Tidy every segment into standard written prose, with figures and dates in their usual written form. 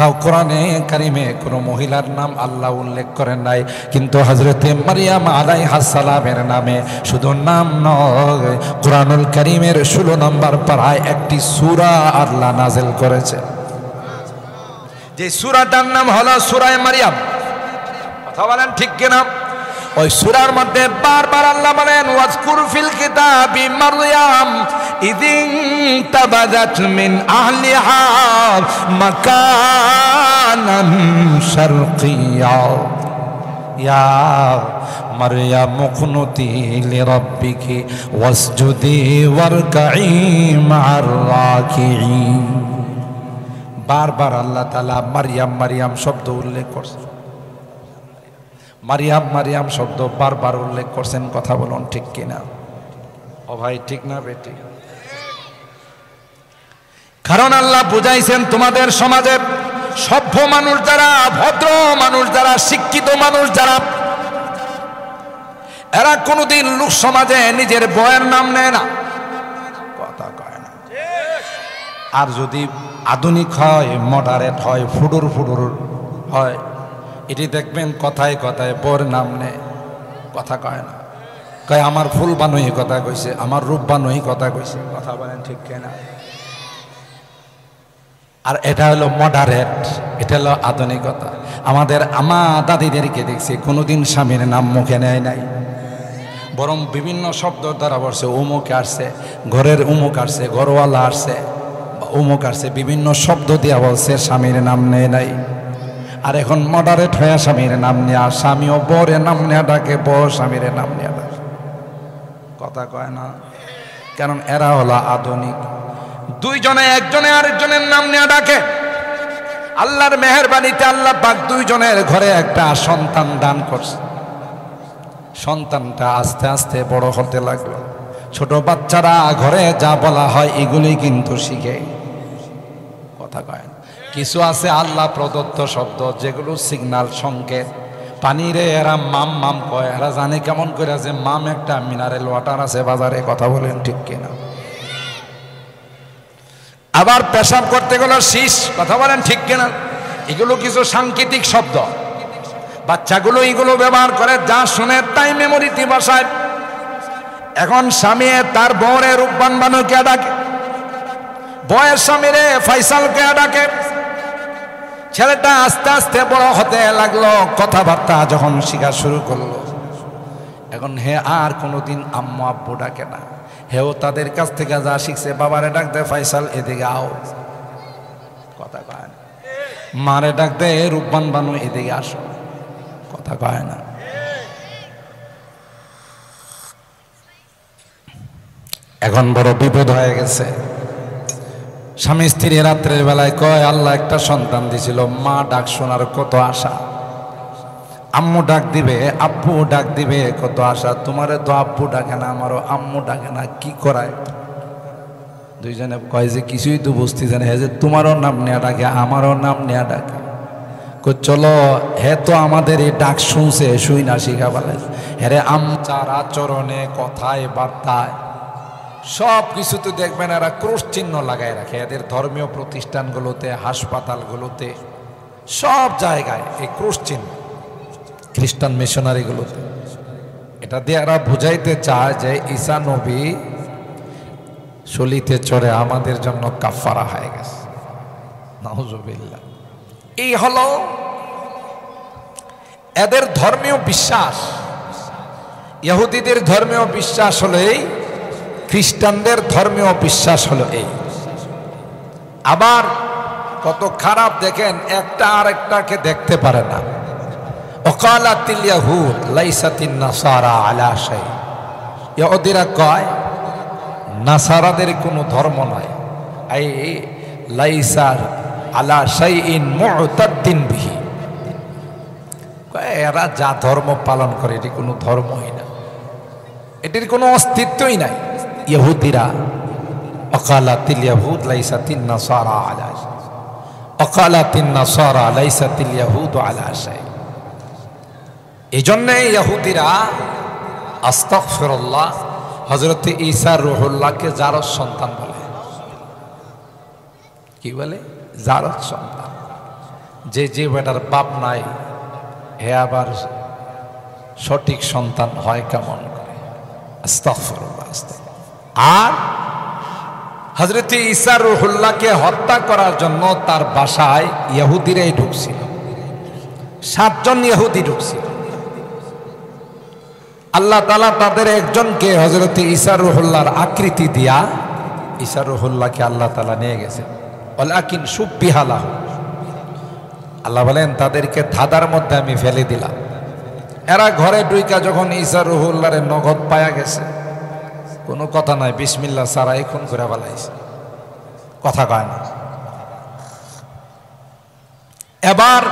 কোথাও কোরআনে কারিমে কোনো মহিলার নাম আল্লাহ উল্লেখ করেন নাই, কিন্তু হযরতে মারইয়াম আলাইহাস সালামের নামে শুধু নাম নয়, কোরআনুল কারিমের 16 নম্বর পারায় একটি সূরা আল্লাহ নাযিল করেছে। যে সূরাটার নাম হলো সূরা মারইয়াম। কথা বলেন ঠিক কিনা? ওই সূরার মধ্যে বারবার আল্লাহ বলেন ওয়াজকুর ফিল কিতাবি মারইয়াম ইদিন তাবাদাত মিন আহলিহা মাকানান শারকিয়া ইয়া মারইয়াম কুনুতি লিরাব্বিকি ওয়াসজুদি ওয়ারকাই মা'আর রাকিঈন। বারবার আল্লাহ তাআলা মারইয়াম মারইয়াম শব্দ উল্লেখ করছেন, মারিয়াম মারিয়াম শব্দ বারবার উল্লেখ করছেন। কথা বলুন ঠিক কিনা? ও ভাই ঠিক না বেটি? কারণ আল্লাহ বুঝাইছেন তোমাদের সমাজে সভ্য মানুষ যারা, ভদ্র মানুষ যারা, শিক্ষিত মানুষ যারা, এরা কোনোদিন লোক সমাজে নিজের বউয়ের নাম নেয় না, কথা কয় না। আর যদি আধুনিক হয়, মডারেট হয়, ফুডুর ফুডুর হয়, এটি দেখবেন কথায় কথায় বউর নাম নেয়, কথা কয় না। কয় আমার ফুল বানুই কথা কইছে, আমার রূপ বানুই কথা কইছে। কথা বলেন ঠিক কিনা? আর এটা হলো মডারেট, এটা হলো আধুনিকতা। আমাদের আমা দাদিদেরকে দেখছি কোনোদিন স্বামীর নাম মুখে নেয় নাই, বরং বিভিন্ন শব্দ দ্বারা বলছে। উমুক আসছে, ঘরের উমুক আসছে, ঘরওয়ালা আসছে, উমুক আসছে, বিভিন্ন শব্দ দিয়া বলছে, স্বামীর নাম নেয় নাই। আর এখন মডারেট হয়ে স্বামীর নাম নেয়া, স্বামীও বরের নাম নেয়া ডাকে, বর স্বামীর নাম নেয়া ডাকে। কথা কয় না? কারণ এরা হলো আধুনিক। দুইজনে একজনে আরেকজনের নাম নেয়া ডাকে। আল্লাহর মেহেরবানিতে আল্লাহ পাক দুইজনের ঘরে একটা সন্তান দান করছে। সন্তানটা আস্তে আস্তে বড় হতে লাগলো। ছোট বাচ্চারা ঘরে যা বলা হয় এগুলোই কিন্তু শিখে। কথা কয় না? কিছু আছে আল্লাহ প্রদত্ত শব্দ যেগুলো সিগন্যাল, সংকেত। পানিরে এরা মাম মাম কয়, এরা জানে কেমন করে যে মাম একটা মিনারেল ওয়াটার আছে বাজারে। কথা বলেন ঠিক কিনা? আবার পেশাব করতে গেল শীষ। কথা বলেন ঠিক কিনা? এগুলো কিছু সাংকেতিক শব্দ। বাচ্চাগুলো এগুলো ব্যবহার করে, যা শুনে তাই মেমোরিতে বসায়। এখন স্বামী তার বউরে রূপবান বানুকে ডাকে, বউয়ের স্বামীরে ফয়সালকে ডাকে। ছেলেটা আস্তে আস্তে বড় হতে লাগলো, কথাবার্তা যখন শিখা শুরু করলো, এখন হে আর কোনোদিন আম্মু আব্বু ডাকে না। হেও তাদের কাছ থেকে যা শিখছে, বাবারে ডাক দে ফয়সাল এদিকে আও। কথা কয় না? মারে ডাক দে রূপবান বানু এদিকে আসো। কথা কয় না? এখন বড় বিপদ হয়ে গেছে। স্বামী স্ত্রী রাত্রের বেলায় কয় আল্লাহ একটা সন্তান দিছিল, মা ডাক শোনার কত আশা, আম্মু ডাক দিবে, আব্বু ডাক দিবে, কত আশা। তোমারে তো আব্বু ডাকে না, আমারও আম্মু ডাকে না, কি করায়? দুইজনে কয় যে কিছুই তো বুঝতেছে না। হে যে তোমারও নাম নেয়া ডাকে, আমারও নাম নেয়া ডাকে। চলো, হে তো আমাদের এই ডাক শুনছে, শুই না শিখা বলে। হ্যাঁ আমচার আচরণে, কথায়, বার্তায়, সব কিছুতে দেখবেন এরা ক্রুশ চিহ্ন লাগায় রাখে। এদের ধর্মীয় প্রতিষ্ঠানগুলোতে, হাসপাতালগুলোতে, সব জায়গায় এই ক্রুশ চিহ্ন। খ্রিস্টান মিশনারিগুলোতে এটা দিয়ে এরা বুঝাইতে চায় যে ঈসা নবী শলিতে চড়ে আমাদের জন্য কাফারা হয়ে গেছে। নাউজুবিল্লাহ। এই হলো এদের ধর্মীয় বিশ্বাস। ইহুদিদের ধর্মীয় বিশ্বাস হলো এই, খ্রিস্টানদের ধর্মীয় বিশ্বাস হলো এই। আবার কত খারাপ দেখেন, একটা আরেকটাকে দেখতে পারে না। ওয়াকালাতিল ইয়াহুদ লাইসাতিন নাসারা আলা শাই। ইহুদিরা কয় নাসারাদের কোনো ধর্ম নাই, এই লাইসার আলা শাইইন মুতাদ্দিন বিহি। এরা যা ধর্ম পালন করে এটি কোনো ধর্মই না, এটির কোনো অস্তিত্বই নাই। ইহুদিরা ওয়াকালাতিল ইয়াহুদ লাইসাতিন নাসারা আলা শাই, ওয়াকালাতিন নাসারা লাইসাতিল ইয়াহুদ আলা শাই। এই জন্যে ইহুদিরা আস্তাগফিরুল্লাহ হযরত ঈসা রূহুল্লাহকে জারজ সন্তান বলে। কি বলে? জারজ সন্তান। যে বেটার বাপ নাই হে আবার সঠিক সন্তান হয় কেমন করে? আস্তাগফিরুল্লাহ, আস্তাগফিরুল্লাহ। আর হযরত ঈসা রূহুল্লাহকে হত্যা করার জন্য তার বাসায় ইহুদিরাই ঢুকছিল, 7 জন ইহুদি ঢুকছিল। আল্লাহ তাআলা তাদের একজনকে হযরত ঈসা রূহুল্লাহর আকৃতি দিয়া ঈসা রূহুল্লাহকে আল্লাহ তাআলা নিয়ে গেছেন। ওয়ালাকিন সুববিহা লাহু, আল্লাহ বলেন তাদেরকে ধাঁধার মধ্যে আমি ফেলে দিলাম। এরা ঘরে ঢুইকা যখন ঈসা রূহুল্লাহর নগদ পায়া গেছে, কোনো কথা নাই, বিসমিল্লাহ সারা এখন করে ফেলাইছে, কথা কয় না। এবার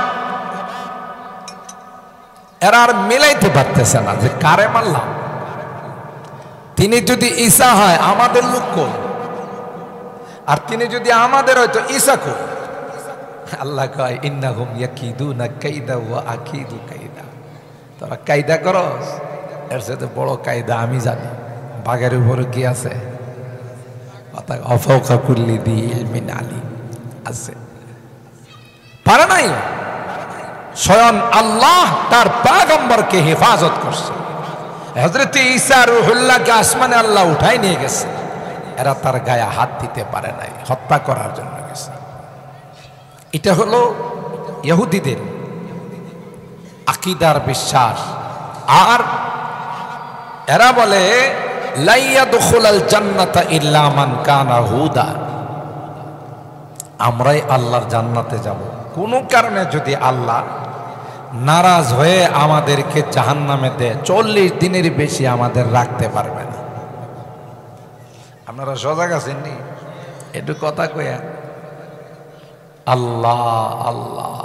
এরা আর মিলাইতে পারতেছে না যে কারে মারলাম। তিনি যদি ঈসা হয় আমাদের লোক কই, আর তিনি যদি আমাদের হয়তো ঈসা কই। আল্লাহ কয় ইন্নাহুম ইয়াকিদুনা কাইদা ওয়া আকিদু কাইদা, তোরা কায়দা করস, এর সাথে বড় কায়দা আমি জানি। বাঘের উপরে কি আছে? অফাউকা কুল্লি দি ইলমিন আলী আছে, পারে নাই। স্বয়ং আল্লাহ তার পয়গম্বরকে হেফাজত করছে। হযরত ঈসা রূহুল্লাহকে আসমানে আল্লাহ উঠাই নিয়ে গেছে, এরা তার গায়ে হাত দিতে পারে নাই, হত্যা করার জন্য গেছে। এটা হলো ইহুদিদের আকীদার বিশ্বাস। আর এরা বলে লা ইয়াদখুলাল জান্নাতা ইল্লা মান কানা হুদা, আমরাই আল্লাহর জান্নাতে যাব। কোনো কারণে যদি আল্লাহ নারাজ হয়ে আমাদেরকে জাহান্নামে দেয়, 40 দিনের বেশি আমাদের রাখতে পারবে না। আপনারা সজাগ আছেন নি? একটু কথা কইয়া আল্লাহ আল্লাহ।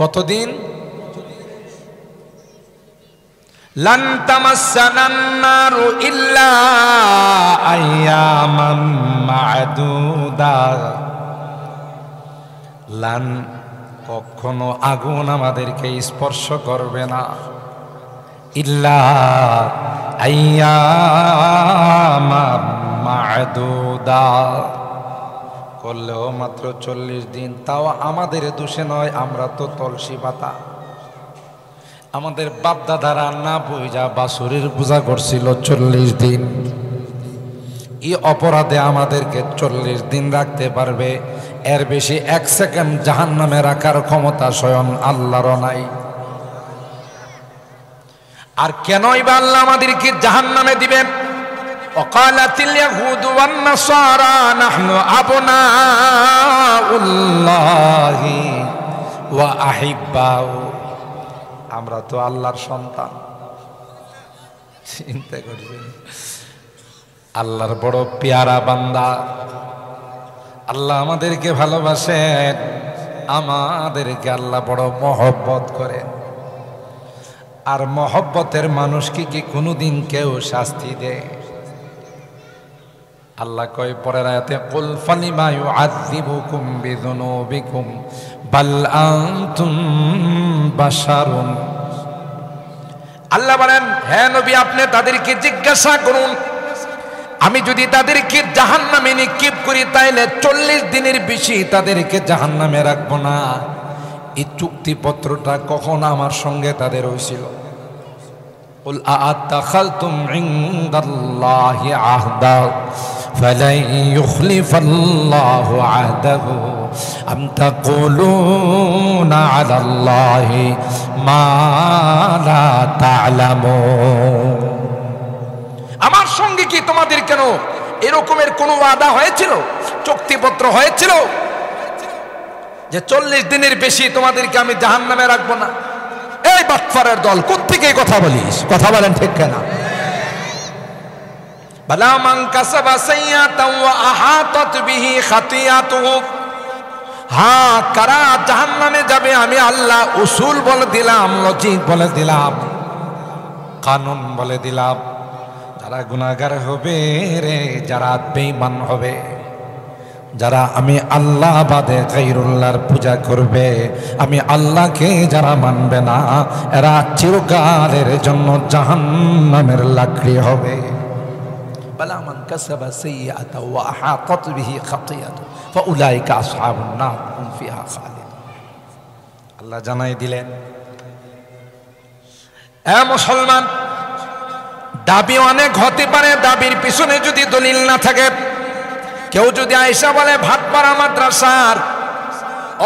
কতদিন? লান তামাসসানান নারু ইল্লা আইয়ামান মা'দুদা, লান কখনো আগুন আমাদেরকে স্পর্শ করবে না, ইল্লা আইয়ামান মা'দুদা, করলেও মাত্র 40 দিন। তাও আমাদের দোষে নয়, আমরা তো তলসি পাতা। আমাদের বাপ দাদারা না বুঝা বাছুরের পূজা করছিল 40 দিন। এই অপরাধে আমাদেরকে 40 দিন রাখতে পারবে, এর বেশি 1 সেকেন্ড জাহান্নামে রাখার ক্ষমতা স্বয়ং আল্লাহর নাই। আর কেনই বা আল্লাহ আমাদেরকে জাহান্নামে দিবেন? ওয়াকালাতিল ইয়াহুদু ওয়ান নাসারা নাহনু আবনাউল্লাহি ওয়া আহিব্বাউ, আমরা তো আল্লাহর সন্তান। চিন্তা করবেন, আল্লাহর বড় পেয়ারা বান্দা। আল্লাহ আমাদেরকে ভালোবাসেন, আমাদেরকে আল্লাহ বড় মহব্বত করেন। আর মহব্বতের মানুষকে কি কোনোদিন কেউ শাস্তি দেয়? আল্লাহ কয় পরের আয়াতে, কুল ফালিমা ইউআযযিবুকুম বিযুনুবিকুম বাল আনতুম বাশারুন। আল্লাহ বলেন, হে নবী আপনি তাদেরকে জিজ্ঞাসা করুন, আমি যদি তাদেরকে জাহান্নামে নিক্ষেপ করি তাইলে 40 দিনের বেশি তাদেরকে জাহান্নামে রাখবো না। এই চুক্তিপত্রটা কখন আমার সঙ্গে তাদের হয়েছিল? কুল আ'তাখালতুম ইনদাল্লাহি আহদা ফালাই ইউখলিফাল্লাহু আহদাহু আম তাকুলুনা আলাল্লাহি মা লা তা'লামুন। আমার সঙ্গে কি তোমাদের কেন এরকমের কোনো ওয়াদা হয়েছিল, চুক্তিপত্র হয়েছিল যে 40 দিনের বেশি তোমাদেরকে আমি জাহান্নামে রাখবো না? এই বাটফারের দল, কোত্থেকে কথা বলিস? কথা বলেন ঠিক কেনা? বালা মান কাসাবা সাইয়াতান ওয়া আহাতাত বিহি খাতিয়াতুহু, হ্যাঁ কারা জাহান্নামে যাবে আমি আল্লাহ উসুল বলে দিলাম, লজিক বলে দিলাম, কানুন বলে দিলাম। যারা গুনাহগার হবে রে, যারা বেঈমান হবে, যারা আমি আল্লাহ বাদে গায়রুল্লাহর পূজা করবে, আমি আল্লাহকে যারা মানবে না, এরা চিরকালের জন্য জাহান্নামের লাকড়ি হবে। বালা মান কাসাবা সাইয়্যাতান ওয়া আহাতাত বিহি খাতিয়াতুহু ফাউলাইকা আসহাবুন নার হুম ফিহা খালিদুন। আল্লাহ জানাই দিলেন, এ মুসলমান, দাবি অনেক হতে পারে, দাবির পিছনে যদি দলিল না থাকে, কেউ যদি আয়েশা বলে ভাটপাড়া মাদ্রাসার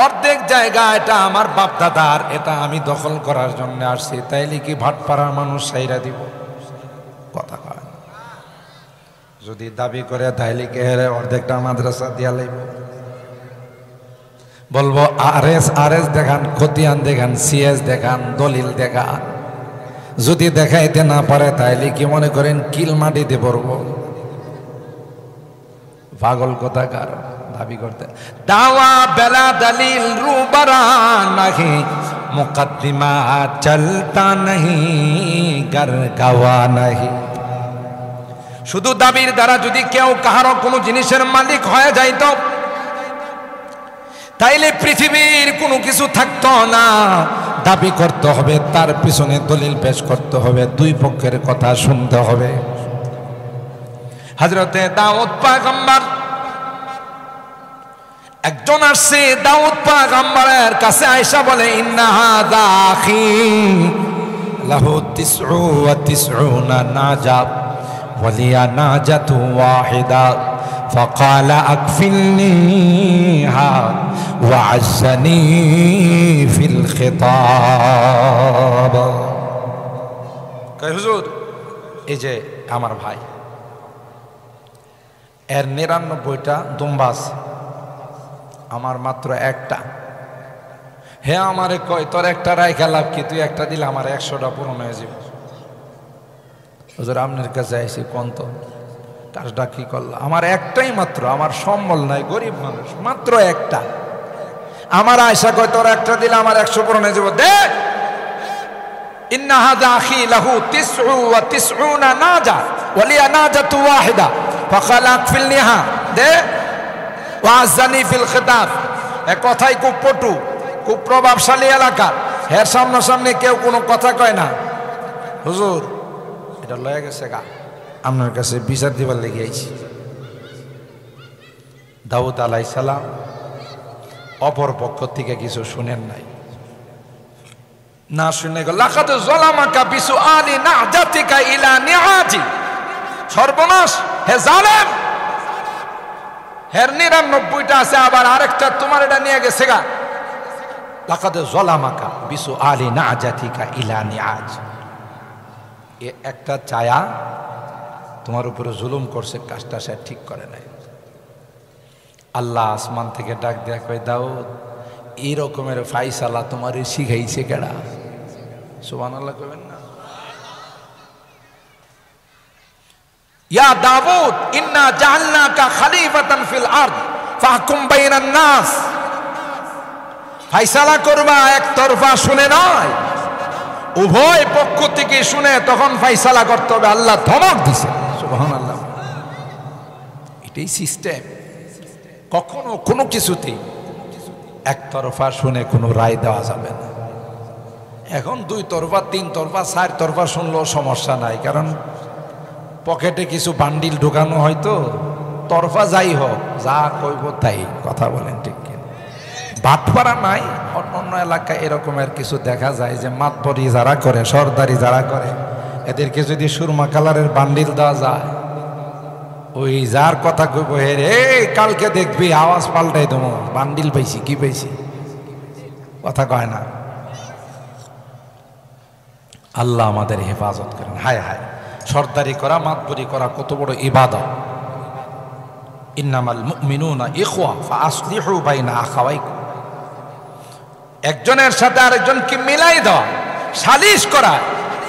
অর্ধেক জায়গা এটা আমার বাপ দাদার, এটা আমি দখল করার জন্য আসছি, তাইলে কি ভাটপাড়ার মানুষ সাইরা দিব? কথা কয়। যদি দাবি করে তাইলে কি অর্ধেকটা মাদ্রাসা দিয়া লাইব? বলবো আরএস দেখান, খতিয়ান দেখান, সিএস দেখান, দলিল দেখান। যদি দেখাইতে না পারে তাইলে কি মনে করেন কিল মাটিতে পড়ব? পাগল কোথাকার দাবি করতে। দাওয়া বেলা দলিল রুবরা নাহি, মুকদ্দিমা চলতা নাহি, গর গাওয়া নাহি। শুধু দাবির দ্বারা যদি কেউ কাহারো কোনো জিনিসের মালিক হয়ে যাইত, তাইলে পৃথিবীর কোনো কিছু থাকতো না। দাবি করতে হবে, তার পিছনে দলিল পেশ করতে হবে, দুই পক্ষের কথা শুনতে হবে। হযরতে দাউদ পয়গম্বর একজন আসছে দাউদ পয়গম্বরের কাছে, আয়েশা বলে ইন্না হাযা আখি লাহু 99 নাজাত ওয়া লিয়া নাজাতু ওয়াহিদা فقال أكفلنيها وعزني في الخطاب। কয় হুজুর, এই যে আমার ভাই, এর 99টা দুম্বা আছে, আমার মাত্র একটা। হে আমারে কয় তোর একটা রাইখা লাভ কি, তুই একটা দিলে আমার 100টা পূরণ হয়ে যাবে। হুজুর আপনার কাছে আইসি কোন তো কাজটা কি করলাম, আমার একটাই মাত্র, আমার সম্বল নাই, গরিব মানুষ, মাত্র একটা। আমার আয়েশা কয় তোর একটা দিলে আমার 100 পূরণ হয়ে যাবে, দে। ইন্না হাযা আখি লাহু 99 নাজা ওয়া লিয়া নাজাতু ওয়াহিদা ফাকালা আকফিলনিহা, দে ওয়াজানি ফিল খিতাব। এই কথাই খুব পটু, খুব প্রভাবশালী এলাকা, এর সামনাসামনি কেউ কোনো কথা কয় না। হুজুর এটা লয়ে গেছে গা, আপনার কাছে বিচার দিবার লেগে আইছি। দাউদ আলাইহিস সালাম অপর পক্ষ থেকে কিছু শুনেন নাই, না শুনে গেল লাকাদ যালামাকা বিসুআলি নাজাতিকা ইলা নিআজি। সর্বনাশ, হে জালেম, হের 99টা আছে, আবার আরেকটা তোমার এটা নিয়ে গেছে গা। লাকাদ যালামাকা বিসুআলি নাজাতিকা ইলা নিআজ। এ একটা চায়া তোমার উপরে জুলুম করছে, কাজটা সে ঠিক করে নাই। আল্লাহ আসমান থেকে ডাক দেয়া কয়, দাউদ এই রকমের ফাইসালা তোমার শিখাইছে কেডা? সুবহানাল্লাহ কইবেন না? ইয়া দাউদ ইন্না জাআলনাকা খলিফাতান ফিল আরদ ফাহকুম বাইনান নাস। ফাইসালা করবা একতরফা শুনে নয়, উভয় পক্ষ থেকে শুনে তখন ফাইসালা করতে হবে। আল্লাহ ধমক দিছে। সুবহানাল্লাহ, এটাই সিস্টেম। কখনো কোনো কিছুতে একতরফা শুনে কোনো রায় দেওয়া যাবে না। এখন 2 তরফা 3 তরফা 4 তরফা শুনলেও সমস্যা নাই, কারণ পকেটে কিছু বান্ডিল ঢুকানো হয়তো। তরফা যাই হোক, যা কইব তাই কথা বলেন, ঠিক কিনা? ভাটপাড়া নাই, অন্য এলাকায় এরকমের কিছু দেখা যায় যে মাতবরি যারা করে, সরদারি যারা করে, এদেরকে যদি সুরমা কালারের বান্ডিল দেওয়া যায়, ওই যার কথা কইব হে রে কালকে দেখবি আওয়াজ পাল্টাই দেবো, বান্ডিল পাইছি, কি পাইছি, কথা কয় না। আল্লাহ আমাদের হেফাজত করেন। হায় হায়, সরদারি করা, মাতবরি করা কত বড় ইবাদত। ইন্নামাল মুমিনুনা ইখওয়া ফাআসলিহু বাইনা আখাওয়াইকুম। একজনের সাথে আরেকজনকে মিলাই দেওয়া, সালিশ করা,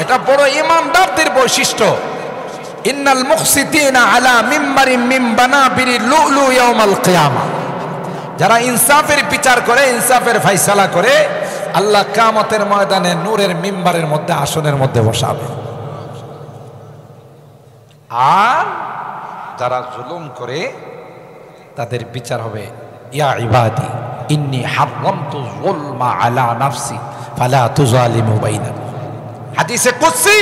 এটা বড় ইমানদারদের বৈশিষ্ট্য। ইন্নাল মুকসিতিনা আলা মিম্বারিম মিন বানাবিরি লুলু ইয়াউমাল কিয়ামা। যারা ইনসাফের বিচার করে, ইনসাফের ফয়সালা করে, আল্লাহ কিয়ামতের ময়দানে নূরের মিম্বারের মধ্যে, আসনের মধ্যে বসাবে। আর যারা জুলুম করে তাদের বিচার হবে ইয়া ইবাদি ইন্নী হারামতু যুলমা আলা নাফসি ফালা তুযালিমু বাইনাকুম। হাদিসে কুদসি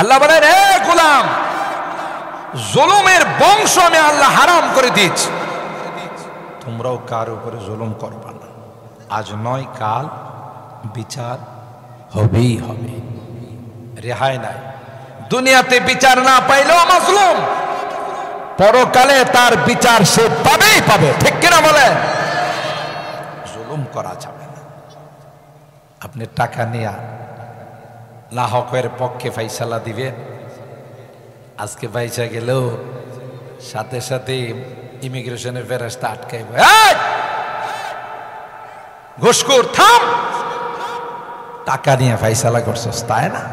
আল্লাহ বলেন, হে গোলাম, জুলুমের বংশ আমি আল্লাহ হারাম করে দিয়েছি, তোমরাও কার উপরে জুলুম করবা না। আজ নয় কাল বিচার হবেই হবে, রেহাই নাই। দুনিয়াতে বিচার না পাইলেও মাজলুম, পরকালে তার বিচার সে পাবেই পাবে, ঠিক কিনা বলেন? জুলুম করা যাবে না। আপনি টাকা নিয়ে লাহকের পক্ষে ফাইসালা দিবেন, আজকে পয়সা গেলেও সাথে সাথে ইমিগ্রেশনের ফেরেশতা আটকাইব, ঘুষখোর থাম, টাকা নিয়ে ফাইসালা করছস, তাই না?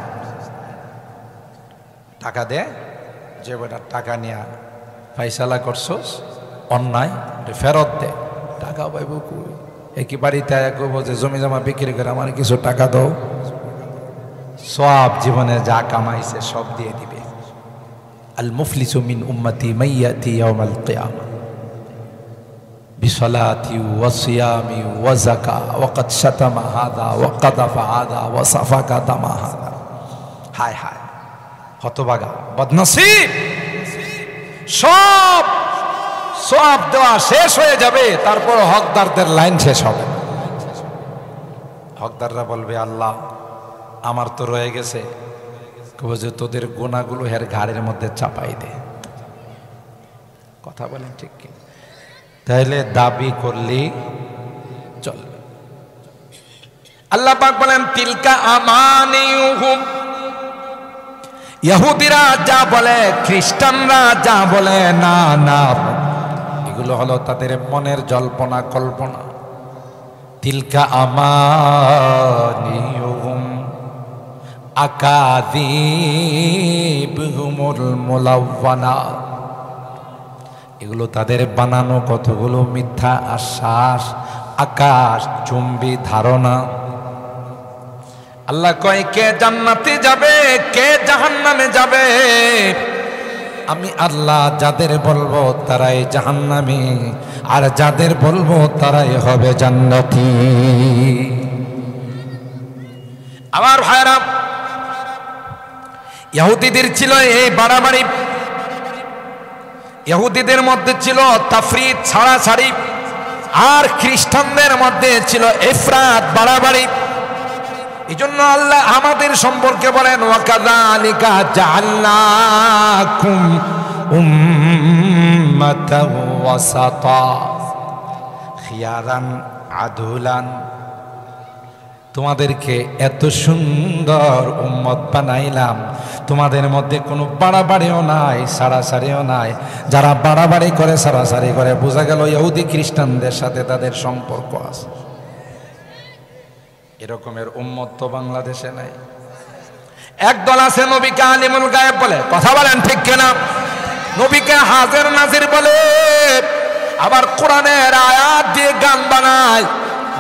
টাকা দে, যে বেটা টাকা নিয়ে ফাইসালা করছস অন্যায় ফেরত দে, টাকা পাইব কই? একই বাড়িতে কব যে জমি জমা বিক্রি করে আমার কিছু টাকা দাও, সব জীবনে যা কামাইছে সব দিয়ে দিবে। আল মুফলিসু মিন উম্মতি মাইয়াতি ইয়াউমাল কিয়ামা বিসলাতি ওয়া সিয়ামি ওয়া যাকা ওয়া ক্বাদ শাতামা হাযা ওয়া কাযাফা হাযা ওয়া সাফাকা দামা হাযা। হায় হায়, হতভাগা, বদনসিব। সব দেওয়া শেষ হয়ে যাবে, তারপর হকদারদের লাইন শেষ হবে। হকদাররা বলবে, আল্লাহ আমার তো রয়ে গেছে, কবে যে তোদের গুনাহগুলো হের ঘাড়ের মধ্যে চাপাই দে। কথা বলেন ঠিক কি? তাহলে দাবি করলি চলবে। আল্লাহ পাক বলেন, তিলকা আমানিয়ুহুম, ইহুদিরা যা বলে, খ্রিস্টানরা যা বলে, না না, এগুলো হলো তাদের মনের জল্পনা কল্পনা। তিলকা আমানিয়ুহুম আকাযিবুহুমুল মুলাওয়ানা, এগুলো তাদের বানানো কতগুলো মিথ্যা আশ্বাস, আকাশ চুম্বী ধারণা। আল্লাহ কয়, কে জান্নাতে যাবে, কে জাহান্নামে যাবে? আমি আল্লাহ যাদের বলবো তারাই জাহান্নামী, আর যাদের বলবো তারাই হবে জান্নাতি। আমার ভাইরা, ইহুদিদের ছিল এই বাড়াবাড়ি, ইহুদিদের মধ্যে ছিল তাফরিদ, ছাড়াছাড়ি, আর খ্রিস্টানদের মধ্যে ছিল ইফরাত, বাড়াবাড়ি। এজন্য আল্লাহ আমাদের সম্পর্কে বলেন, ওয়াকাযালিকা জাআলনাকুম উম্মাতাও ওয়াসাতা খিয়ারান আদুলান, তোমাদেরকে এত সুন্দর উম্মত বানাইলাম, তোমাদের মধ্যে কোনো বাড়াবাড়িও নাই, ছাড়াছাড়িও নাই। যারা বাড়াবাড়ি করে, ছাড়াছাড়ি করে, বোঝা গেল ইহুদি খ্রিস্টানদের সাথে তাদের সম্পর্ক আছে। এরকমের উম্মত তো বাংলাদেশে নাই। একদল আছে নবীকে আলিমুল গায়েব বলে, কথা বলেন ঠিক কিনা? নবীকে হাজির নাজির বলে, আবার কোরআনের আয়াত দিয়ে গান বানায়,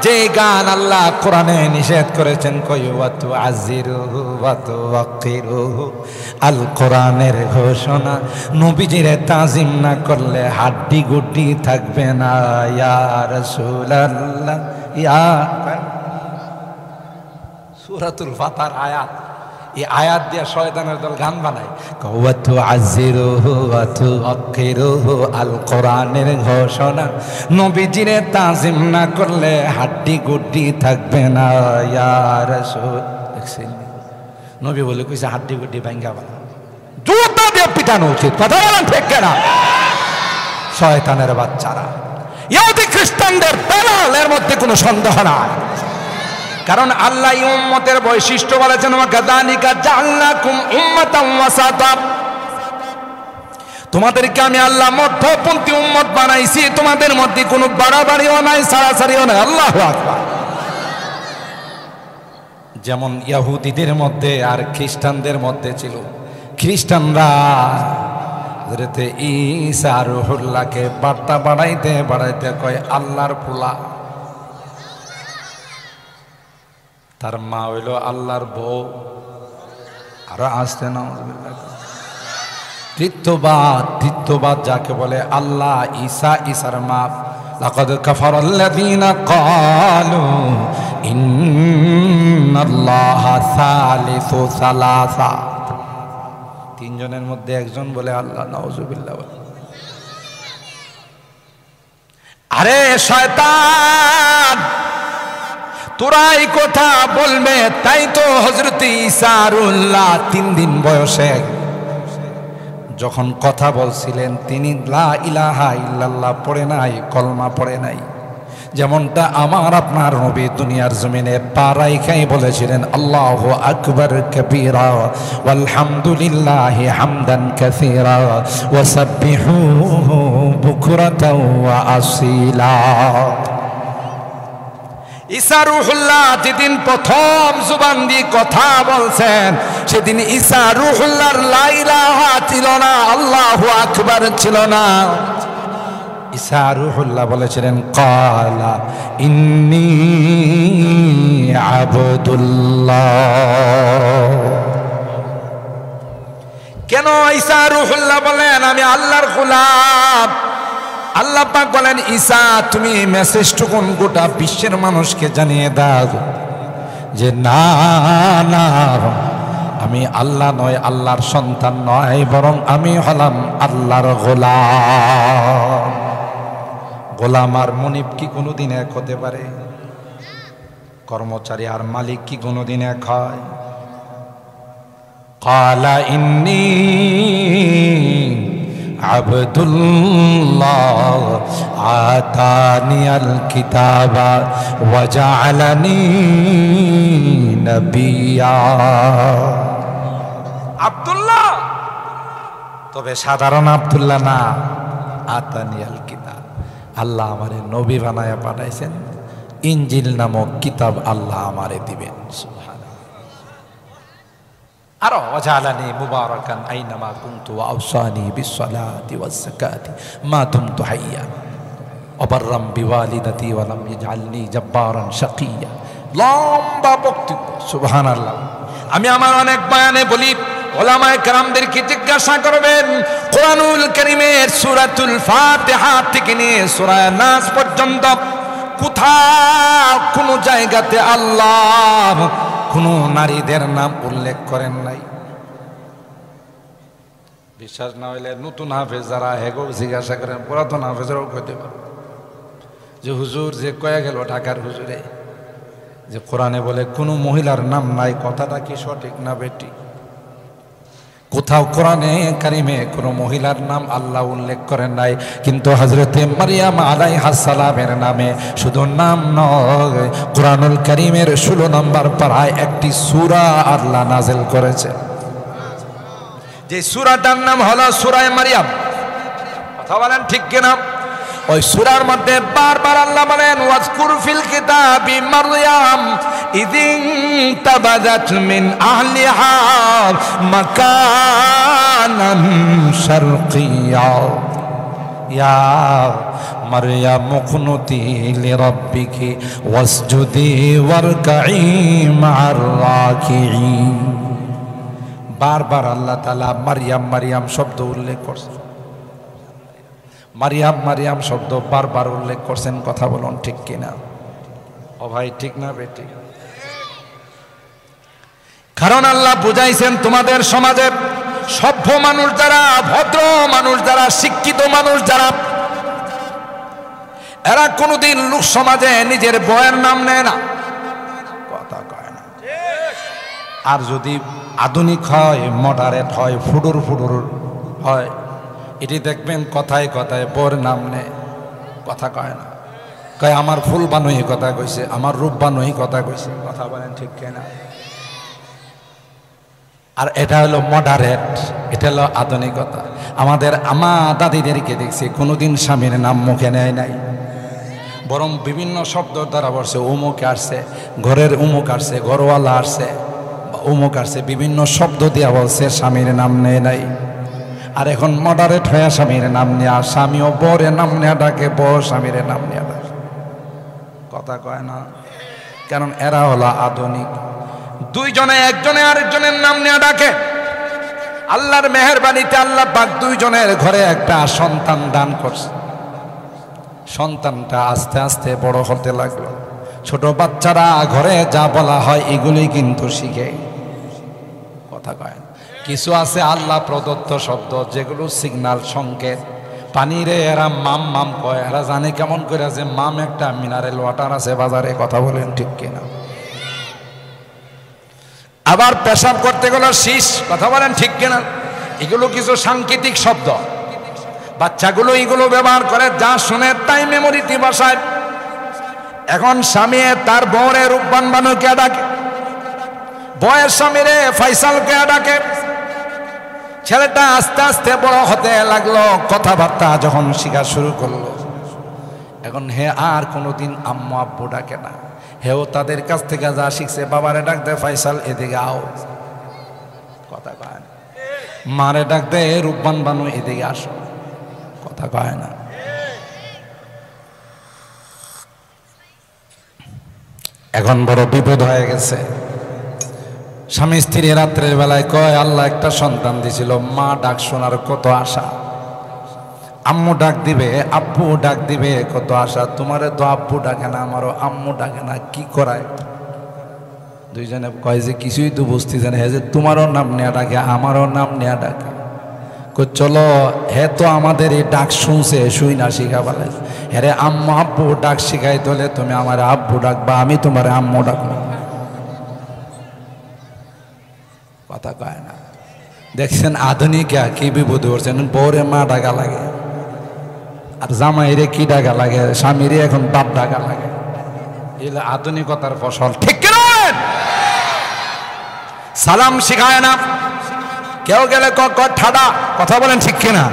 যে গান আল্লাহ কোরআনে নিষেধ করেছেন। কয়ুয়াতু আজিরুহু ওয়া তুওয়াক্কিরুহু, আল কোরআনের ঘোষণা, নবীজিরে তাজিম না করলে হাড্ডি গুড্ডি থাকবে না। ইয়া রাসূলুল্লাহ, ইয়া সূরাতুল ফাতার আয়াত, এই আয়াত দিয়ে শয়তানের দল গান বানায়। কওয়াতু আজিরুহু ওয়া তুওয়াক্কিরুহু, আল কোরআনের ঘোষণা, নবীজিরে তাজিম না করলে হাড্ডি গুড্ডি থাকবে না। ইয়া রাসূল, দেখছেন নবী বলে কইছে হাড্ডি গুড্ডি ভাঙ্গা বানা, জুতা দিয়ে পিটানো উচিত। কথা বলেন ঠিক কিনা? শয়তানের বাচ্চারা, ইহুদি খ্রিস্টানদের পেলাল, এর মধ্যে কোনো সন্দেহ নাই। কারণ আল্লাহ উম্মতের বৈশিষ্ট্য বলেছেন, ওয়াকাযালিকা জাআলনাকুম উম্মাতাও ওয়াসাতা, তোমাদেরকে আমি আল্লাহ মধ্যপন্থী উম্মত বানাইছি, তোমাদের মধ্যে কোনো বাড়াবাড়িও নাই, ছাড়াছাড়িও নাই। আল্লাহু আকবার। যেমন ইহুদিদের মধ্যে আর খ্রিস্টানদের মধ্যে ছিল, খ্রিস্টানরা হযরত ঈসা রূহুল্লাহকে বার্তা বাড়াইতে বাড়াইতে কয় আল্লাহর পোলা, তার মা হইল আল্লাহর বউ। আর আসতে না, তৃতীয়বাদ যাকে বলে আল্লাহ ঈসা, ঈসার মা। লাকাদ কাফারাল্লাযীনা ক্বালু ইন্নাল্লাহা সালিসু সালাসা, তিনজনের মধ্যে একজন বলে আল্লাহ, নাউযুবিল্লাহ। আরে শয়তান, তোরা এই কথা বলবে, তাই তো হযরত ঈসা রুহুল্লাহ 3 দিন বয়সে যখন কথা বলছিলেন তিনি লা ইলাহা ইল্লাল্লাহ পড়ে নাই, কলমা পড়ে নাই। যেমনটা আমার আপনার নবী দুনিয়ার জমিনে পা রাইখাই বলেছিলেন আল্লাহু আকবার কাবীরা ওয়ালহামদুলিল্লাহি হামদান কাসীরা ওয়া সাব্বিহুহু বুকরাতাও ওয়া আসীলা। ঈসা রূহুল্লাহ যেদিন প্রথম জবান দিয়ে কথা বলছেন সেদিন ঈসা রূহুল্লাহর লা ইলাহা ছিল না, আল্লাহু আকবার ছিল না। ঈসা রূহুল্লাহ বলেছিলেন ক্বালা ইন্নী আবদুল্লাহ। কেন ঈসা রূহুল্লাহ বলেন আমি আল্লাহর গোলাম? আল্লাহ পাক বলেন ঈসা তুমি মেসেজটুকুন গোটা বিশ্বের মানুষকে জানিয়ে দাও যে না না, আমি আল্লাহ নয়, আল্লাহর সন্তান নয়, বরং আমি হলাম আল্লাহর গোলাম। গোলাম আর মুনিব কি কোনোদিন এক হতে পারে? কর্মচারী আর মালিক কি কোনোদিন এক হয়? ক্বালা ইন্নী আবদুল্লাহ আতানিয়াল কিতাবা ওয়া জাআলানি নবিয়্যা। আব্দুল্লাহ, তবে সাধারণ আব্দুল্লাহ না, আতানিয়াল কিতাব, আল্লাহ আমারে নবী বানায়া পাঠাইছেন, ইনজিল নামক কিতাব আল্লাহ আমারে দিবেন। আরো ওয়াজালানি মুবারাকান আইনামা কুনতু ওয়া আওসানি বিসসালাতি ওয়াজ যাকাতি মা দুমতু হাইয়া ওয়া বাররাম বিওয়ালিদাতি ওয়া লাম ইয়াজআলনি জাব্বারান শাকিয়্যা। লম্বা বক্তব্য, সুবহানাল্লাহ। আমি আমার অনেক বয়ানে বলি উলামায়ে কেরামদেরকে জিজ্ঞাসা করবেন কোরআনুল কারীমের সূরাতুল ফাতিহা থেকে নিয়ে সূরা নাস পর্যন্ত কোথাও কোনো জায়গাতে আল্লাহ কোনো নারীদের নাম উল্লেখ করেন নাই। বিশ্বাস না হইলে নতুন হাফেজ যারা হেগো জিজ্ঞাসা করেন, পুরাতন হাফেজরাও কইতে পারবে যে হুজুর যে কয়ে গেল ঢাকার হুজুরে যে কোরআনে বলে কোনো মহিলার নাম নাই, কথাটা কি সঠিক না বেটি? কোথাও কোরআনে কারিমে কোনো মহিলার নাম আল্লাহ উল্লেখ করেন নাই, কিন্তু হযরতে মারিয়াম আলাইহাস সালামের নামে শুধু নাম নয়, কোরআনুল কারিমের 16 নম্বর পারায় একটি সূরা আল্লাহ নাযিল করেছে, যে সূরাটার নাম হলো সূরা মারিয়াম। কথা বলেন ঠিক কিনা? ওই সূরার মধ্যে বারবার আল্লাহ বলেন ওয়াজকুর ফিল কিতাবি মারইয়াম ইদিন তাবাযাত মিন আহলিহা মাকানান শারকিয়্যা ইয়া মারইয়াম কুনুতি লিরাব্বিকি ওয়াসজুদি ওয়ারকাই মা'আর রাকিঈন। বারবার আল্লাহ তাআলা মারইয়াম মারইয়াম শব্দ উল্লেখ করছেন, মারিয়াম মারিয়াম শব্দ বারবার উল্লেখ করছেন। কথা বলুন ঠিক কিনা? ও ভাই ঠিক না বেটি? কারণ আল্লাহ বুঝাইছেন তোমাদের সমাজের সভ্য মানুষ যারা, ভদ্র মানুষ যারা, শিক্ষিত মানুষ যারা, এরা কোনোদিন লোক সমাজে নিজের বউয়ের নাম নেয় না, কথা কয় না। আর যদি আধুনিক হয়, মডারেট হয়, ফুডুর ফুডুর হয়, এটি দেখবেন কথায় কথায় বউর নাম নেয়, কথা কয় না। কয় আমার ফুল বানুই কথা কইছে, আমার রূপ বানুই কথা কইছে। কথা বলেন ঠিক কিনা? আর এটা হলো মডারেট, এটা হলো আধুনিকতা। আমাদের আমা দাদিদেরকে দেখছি কোনোদিন স্বামীর নাম মুখে নেয় নাই, বরং বিভিন্ন শব্দ দ্বারা বলছে, অমুক আসছে, ঘরের অমুক আসছে, ঘরওয়ালা আসছে, অমুক আসছে, বিভিন্ন শব্দ দিয়া বলছে, স্বামীর নাম নেয় নাই। আর এখন মডারেট হয়ে স্বামীর নাম নেয়া, স্বামীও বরের নাম নেয়া ডাকে, বর স্বামীর নাম নেয়া ডাকে। কথা কয় না? কারণ এরা হলো আধুনিক। দুইজনে একজনে আরেকজনের নাম নেয়া ডাকে। আল্লাহর মেহেরবানিতে আল্লাহ পাক দুইজনের ঘরে একটা সন্তান দান করছে। সন্তানটা আস্তে আস্তে বড় হতে লাগলো। ছোট বাচ্চারা ঘরে যা বলা হয় এগুলোই কিন্তু শিখে। কথা কয় না? কিছু আছে আল্লাহ প্রদত্ত শব্দ যেগুলো সিগন্যাল, সংকেত, পানিরে এরা মাম মাম কয়, এরা জানে কেমন করে যে মাম একটা মিনারেল ওয়াটার আছে বাজারে, কথা বলেন ঠিক কিনা। আবার পেশাব করতে গেলে শীষ, কথা বলেন ঠিক কিনা। এগুলো কিছু সাংকেতিক শব্দ, বাচ্চাগুলো এগুলো ব্যবহার করে, যা শুনে তাই মেমোরিতে বসায়। এখন স্বামী তার বউরে রূপবান বানুকে ডাকে, বউয়ের স্বামীরে ফয়সালকে ডাকে। ছেলেটা আস্তে আস্তে বড় হতে লাগলো, কথাবার্তা যখন শিখা শুরু করলো, এখন হে আর কোনোদিন আম্মু আব্বু ডাকে না, হেও তাদের কাছ থেকে যা শিখছে, বাবারে ডাক দে ফয়সাল এদিকে আও, কথা কয় না। মারে ডাক দে রূপবান বানু এদিকে আসো, কথা কয় না। এখন বড় বিপদ হয়ে গেছে। স্বামী স্ত্রী রাত্রের বেলায় কয় আল্লাহ একটা সন্তান দিছিল, মা ডাক শোনার কত আশা, আম্মু ডাক দিবে, আব্বু ডাক দিবে, কত আশা। তোমারে তো আব্বু ডাকে না, আমারও আম্মু ডাকে না, কি করায়? দুইজনে কয় যে কিছুই তো বুঝতেছে না, হে যে তোমারও নাম নেয়া ডাকে, আমারও নাম নেয়া ডাকে। চলো, হে তো আমাদের এই ডাক শুনছে, শুই না শিখা বলে, হ্যাঁ আম্মু আব্বু ডাক শিখাই তোলে, তুমি আমার আব্বু ডাকবা, আমি তোমার আম্মু ডাকবো, কথা কয় না। দেখছেন আধুনিকা কি বিপদ করছেন, বউরে মা ডাকা লাগে, আর জামাইরে কি ডাকা লাগে, স্বামীরে এখন বাপ ডাকা লাগে। এগুলো আধুনিকতার ফসল, ঠিক কিনা? সালাম শিখায় না, কেউ গেলে ঠাডা, কথা বলেন ঠিক কিনা।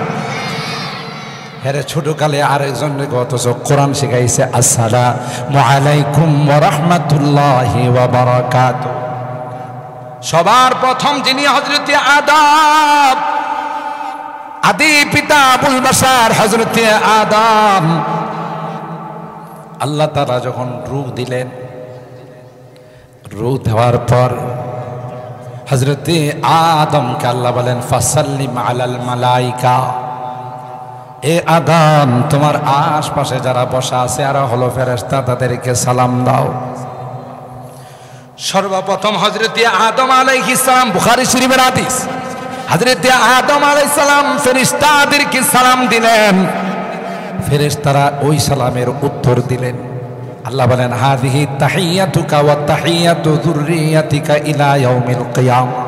হ্যাঁ ছোট কালে আরেকজন অথচ কোরআন শিখাইছে, আসসালামু আলাইকুম ওয়া রাহমাতুল্লাহি ওয়া বারাকাতুহু। সবার প্রথম যিনি হযরত আদম, আদি পিতা আবুল বাশার হযরত আদম, আল্লাহ তাআলা যখন রূহ দিলেন, রূহ দেওয়ার পর হযরত আদমকে আল্লাহ বলেন ফাসাল্লিম আলাল মালাইকা, এ আদম তোমার আশপাশে যারা বসা আছে আর হলো ফেরেশতা, তাদেরকে সালাম দাও। সর্বপ্রথম হযরত আদম আলাইহিস সালাম, বুখারী শরীফের হাদিস, হযরত আদম আলাইহিস সালাম ফেরেশতাদেরকে সালাম দিলেন, ফেরেশতারা ওই সালামের উত্তর দিলেন। আল্লাহ বলেন হাযিহি তাহিয়াতুকা ওয়া তাহিয়াতু যুররিয়াতিকা ইলা ইয়াউমিল কিয়ামা,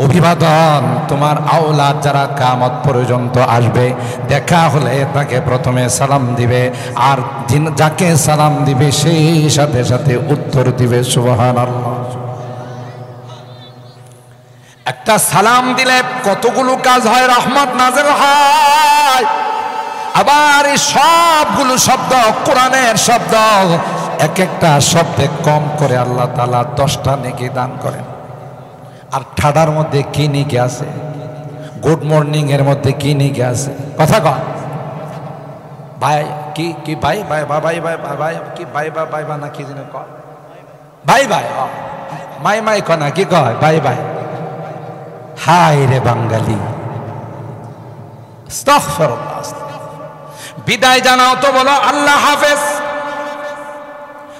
অভিবাদন তোমার আওলাদ যারা কিয়ামত পর্যন্ত আসবে, দেখা হলে তাকে প্রথমে সালাম দিবে, আর যাকে সালাম দিবে সেই সাথে সাথে উত্তর দিবে সুবহানাল্লাহ। একটা সালাম দিলে কতগুলো কাজ হয়, রহমত নাযিল হয়। আবার এই সবগুলো শব্দ কোরআনের শব্দ, এক একটা শব্দে কম করে আল্লাহ তাআলা 10টা নেকি দান করেন। আর ঠাডার মধ্যে কি নেকি আছে, গুড মর্নিং এর মধ্যে কি নেকি আছে, কথা কয় ভাই, কি কি ভাই ভাই ভাই ভাই ভাই কি ভাই বা ভাই বা না কি যেন কয়, ভাই ভাই মাই মাই কয় না, কি কয় ভাই ভাই। হায় রে বাঙালি, আস্তাগফিরুল্লাহ। বিদায় জানাও তো বলো আল্লাহ হাফেজ,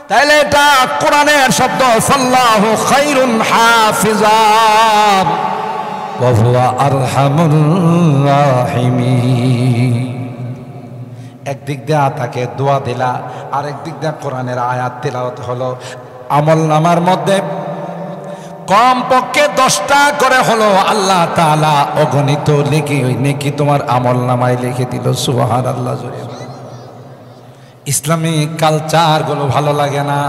তাইলে এটা কোরআনের শব্দ, সাল্লাহু খায়রুন হাফিজা ওয়া হুয়া আরহামুর রাহিমিন। একদিক দিয়ে তাকে দোয়া দিলা, আরেক দিক দিয়ে কোরআনের আয়াত তেলাওয়াত হলো। আমলনামার মধ্যে কমপক্ষে 10টা করে হলো আল্লাহ তাআলা অগণিত নেকি তোমার আমলনামায় লিখে দিল, সুবহানাল্লাহ। জোরে ইসলামিক কালচারগুলো ভালো লাগে না,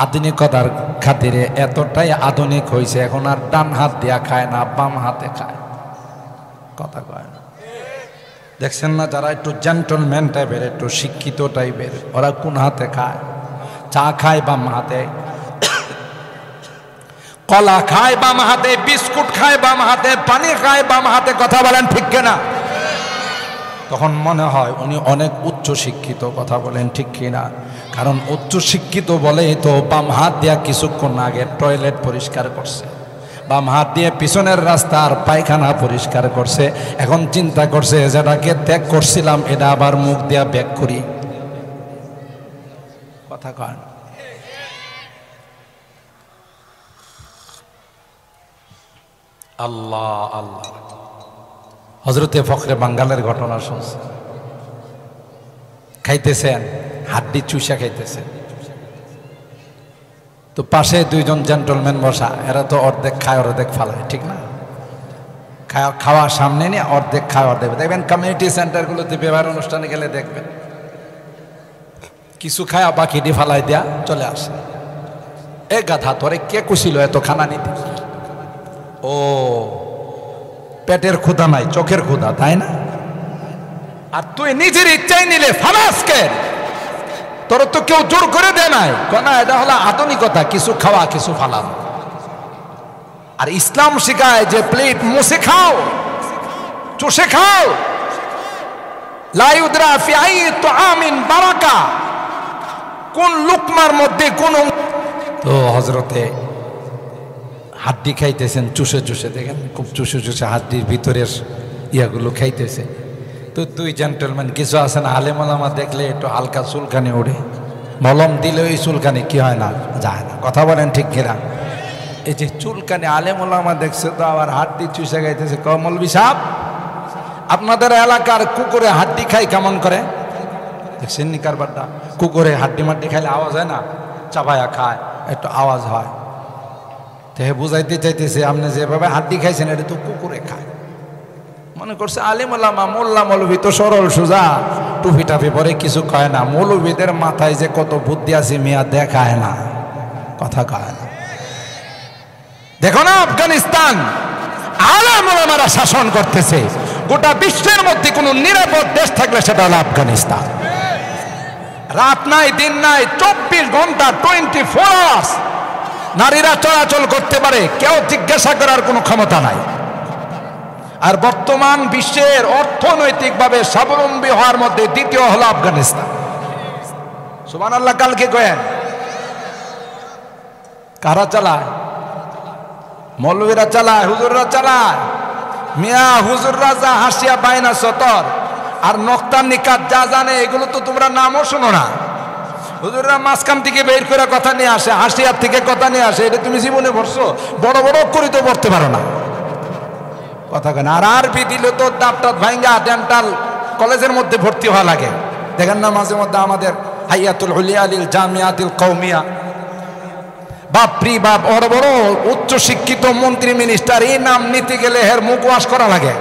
আধুনিকতার খাতিরে এতটাই আধুনিক হয়েছে, এখন আর ডান হাত দিয়া খায় না, বাম হাতে খায়, কথা কয় না। দেখছেন না যারা একটু জেন্টলম্যান টাইপের, একটু শিক্ষিত টাইপের, ওরা কোন হাতে খায়? চা খায় বাম হাতে, কলা খায় বাম হাতে, বিস্কুট খায় বাম হাতে, পানি খায় বাম হাতে, কথা বলেন ঠিক কিনা? তখন মনে হয় উনি অনেক উচ্চ শিক্ষিত, কথা বলেন ঠিক কিনা? কারণ উচ্চ শিক্ষিত বলেই তো বাম হাত দিয়া কিছুক্ষণ আগে টয়লেট পরিষ্কার করছে, বাম হাত দিয়ে পিছনের রাস্তার পায়খানা পরিষ্কার করছে, এখন চিন্তা করছে যেটাকে ত্যাগ করছিলাম এটা আবার মুখ দিয়া ব্যাক করি, কথা কয়। আল্লাহ আল্লাহ হজরতে ফখরে বাঙ্গালের ঘটনা শুনছে, খাইতেছেন হাড্ডি চুষা খাইতেছেন, তো পাশে দুইজন জেন্টলম্যান বসা, এরা তো অর্ধেক খায় অর্ধেক ফালায়, ঠিক না? খাওয়া সামনে নিয়ে অর্ধেক খায় অর্ধেক, দেখবেন কমিউনিটি সেন্টারগুলোতে বিবাহ অনুষ্ঠানে গেলে দেখবেন কিছু খায় বাকিটি ফালাই দেয়া চলে আসে। এ গাধা, তোরে কে কুছিল এত খানা নিতে? ও পেটের ক্ষুধা নাই, চোখের ক্ষুধা, তাই না? আর তুই নিজের ইচ্ছাই নিলে ফালাসকে, তোর তো কেউ জোর করে দেয় নাই, না এটা হলো আধুনিকতা, কিছু খাওয়া কিছু ফালানো। আর ইসলাম শিখায় যে প্লেট মুছে খাও, চুষে খাও, লা ইউদরা ফি আই তুআমিন বারাকা, কোন লুকমার মধ্যে কোন। তো হযরতে হাড্ডি খাইতেছেন চুষে চুষে, দেখেন খুব চুষে চুষে হাড্ডির ভিতরের ইয়াগুলো খাইতেছে। তো দুই জেন্টলম্যান কিছু আছে না, আলেম ওলামা দেখলে একটু হালকা চুলকানি ওঠে, মলম দিলে ওই চুলকানি কি হয় না, যায় না। কথা বলেন ঠিক কিনা? এই যে চুলকানি আলেম ওলামা দেখছে, তো আবার হাড্ডি চুষে খাইতেছে। মৌলভী সাহেব, আপনাদের এলাকার কুকুরে হাড্ডি খাই কেমন করে দেখছেন নি কারবারটা? কুকুরে হাড্ডি মাড্ডি খাইলে আওয়াজ হয় না, চাবায়া খায় একটু আওয়াজ হয়। তো হে বুঝাইতে চাইতেছে, আপনি যেভাবে হাড্ডি খাইছেন এটা তো কুকুরে খায়। মনে করছে আলিম ওলামা মোল্লা মৌলভী তো সরল সোজা, টুপি টাপি পরে কিছু কয় না। মৌলভীদের মাথায় যে কত বুদ্ধি আছে মিয়া দেখায় না, কথা কয় না। দেখো না আফগানিস্তান, আলেম ওলামারা শাসন করতেছে। গোটা বিশ্বের মধ্যে কোন নিরাপদ দেশ থাকলে সেটা হলো আফগানিস্তান। রাত নাই দিন নাই, 24 ঘন্টা 24 আওয়ার্স নারীরা চলাচল করতে পারে, কেউ জিজ্ঞাসা করার কোনো ক্ষমতা নাই। আর বর্তমান বিশ্বের অর্থনৈতিকভাবে স্বাবলম্বী হওয়ার মধ্যে দ্বিতীয় হলো আফগানিস্তান। সুবহানাল্লাহ। কালকে কয়েন কারা চালায়? মৌলবীরা চালায়, হুজুররা চালায়। মিয়া হুজুররা যা হাসিয়া বাইনা সতর আর নক্তা নিকাত যা জানে, এগুলো তো তোমরা নামও শোনো না। হুজুররা মাঝখান থেকে বের করে কথা নিয়ে আসে, হাসিয়ার থেকে কথা নিয়ে আসে, এটা তুমি জীবনে পড়ছো? বড় বড় করে তো পড়তে পারো না, কথা কেন? আর আরবি দিলে তো দাঁত ভাঙ্গা ডেন্টাল কলেজের মধ্যে ভর্তি হওয়া লাগে। দেখেন না মাঝে মধ্যে আমাদের হাইয়াতুল উলিয়া লিল জামিয়াতিল কওমিয়া, বাপরি বাপ, বড় বড় উচ্চ শিক্ষিত মন্ত্রী মিনিস্টার, এই নাম নিতে গেলে হের মুখ ওয়াশ করা লাগে।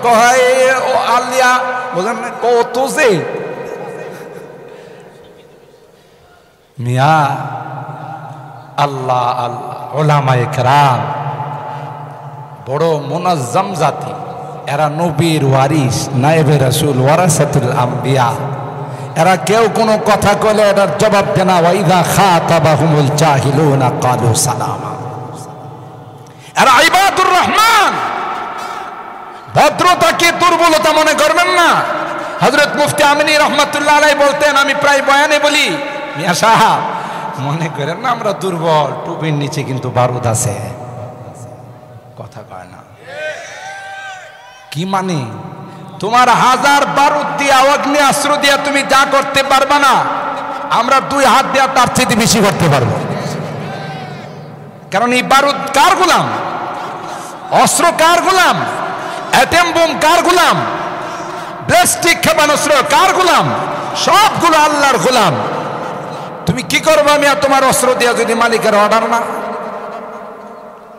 কয় ও আলিয়া, বুঝেন না কত যে মিয়া। আল্লাহ আল্লাহ, ওলামায়ে কেরাম বড় মুনাজ্জাম জাতি, এরা নবীর ওয়ারিস, নায়েবে রাসূল, ওয়ারাসাতুল আম্বিয়া। এরা কেউ কোনো কথা কইলে এটার জবাব দেয় না। ওয়াইদা খাতাবাহুমুল জাহিলুনা ক্বালু সালামা। এরা ইবাদুর রহমান, ভদ্রতাকে দুর্বলতা মনে করবেন না। হযরত মুফতি আমিনী রহমাতুল্লাহ আলাইহি বলতেন, আমি প্রায় বয়ানে বলি, মিয়া সাহেব মনে করেন না আমরা দুর্বল, টুপির নিচে কিন্তু বারুদ আছে, কথা কয় না। কি মানে? তোমার হাজার বারুদ দিয়া, অগ্নি অস্ত্র দিয়া তুমি যা করতে পারবা না, আমরা 2 হাত দিয়া তার চেয়ে বেশি করতে পারবো। কারণ এই বারুদ কার গোলাম? অস্ত্র কার গোলাম? অ্যাটম বোম কার গোলাম? ব্যালিস্টিক ক্ষেপণাস্ত্র কার গোলাম? সবগুলো আল্লাহর গোলাম। তুমি কি করবা মিয়া তোমার অস্ত্র দিয়া যদি মালিকের অর্ডার না?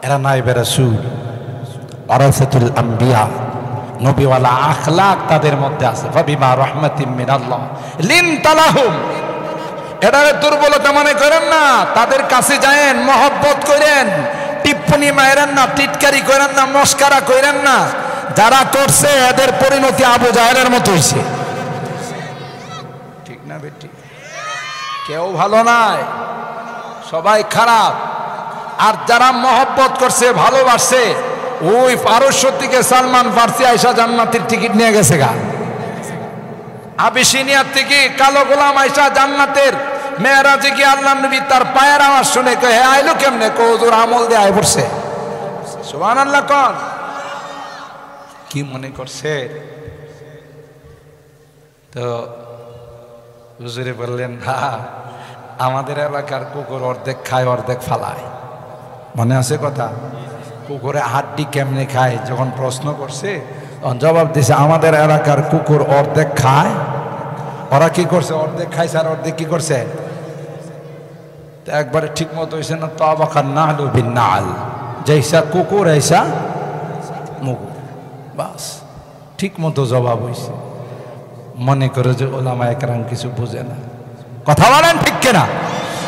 এরা নায়েবে রাসূল, ওয়ারাসাতুল আম্বিয়া, নবীওয়ালা আখলাক তাদের মধ্যে আছে। ফাবিমা রাহমাতিম মিনাল্লাহ লিনতা লাহুম। এটারে দুর্বলতা মনে করেন না, তাদের কাছে যায়েন, মহব্বত করেন, টিপ্পনি মারেন না, টিটকারি করেন না, মস্কারা করেন না। যারা করছে এদের পরিণতি আবু জাহেলের মতো হইছে, ঠিক না বেটি? কেউ ভালো নাই, সবাই খারাপ। আর যারা মহব্বত করছে, ভালোবাসছে, ওই পারস্য থেকে সালমান ফার্সি আয়েশা জান্নাতের টিকিট নিয়ে গেছে গা। আবিসিনিয়ার থেকে কালো গোলাম আয়েশা জান্নাতের মেরাজে গিয়ে আল্লাহ নবী তার পায়ের আওয়াজ শুনে কয়, হে আইলো কেমনে? কো হুজুর আমল দিয়ে আয় পড়ছে। সুবহানাল্লাহ। কোন কি মনে করছে? তো হুজুরে বললেন, হ্যাঁ আমাদের এলাকার কুকুর অর্ধেক খায় অর্ধেক ফালায়। মনে আছে কথা? কুকুরে হাড্ডি কেমনে খায় যখন প্রশ্ন করছে, জবাব দিছে আমাদের এলাকার কুকুর অর্ধেক খায়, ওরা কি করছে অর্ধেক খাইছে আর অর্ধেক কি করছে, তো একবারে ঠিক মতো হয়েছে না, তো আবাখার না হলো বিন্নাল, যেসা কুকুর এইসা মুকুর, বাস ঠিক মতো জবাব হয়েছে। মনে করে যে ওলামায়ে কেরাম কিছু বুঝে না, কথা বলেন ঠিক কিনা?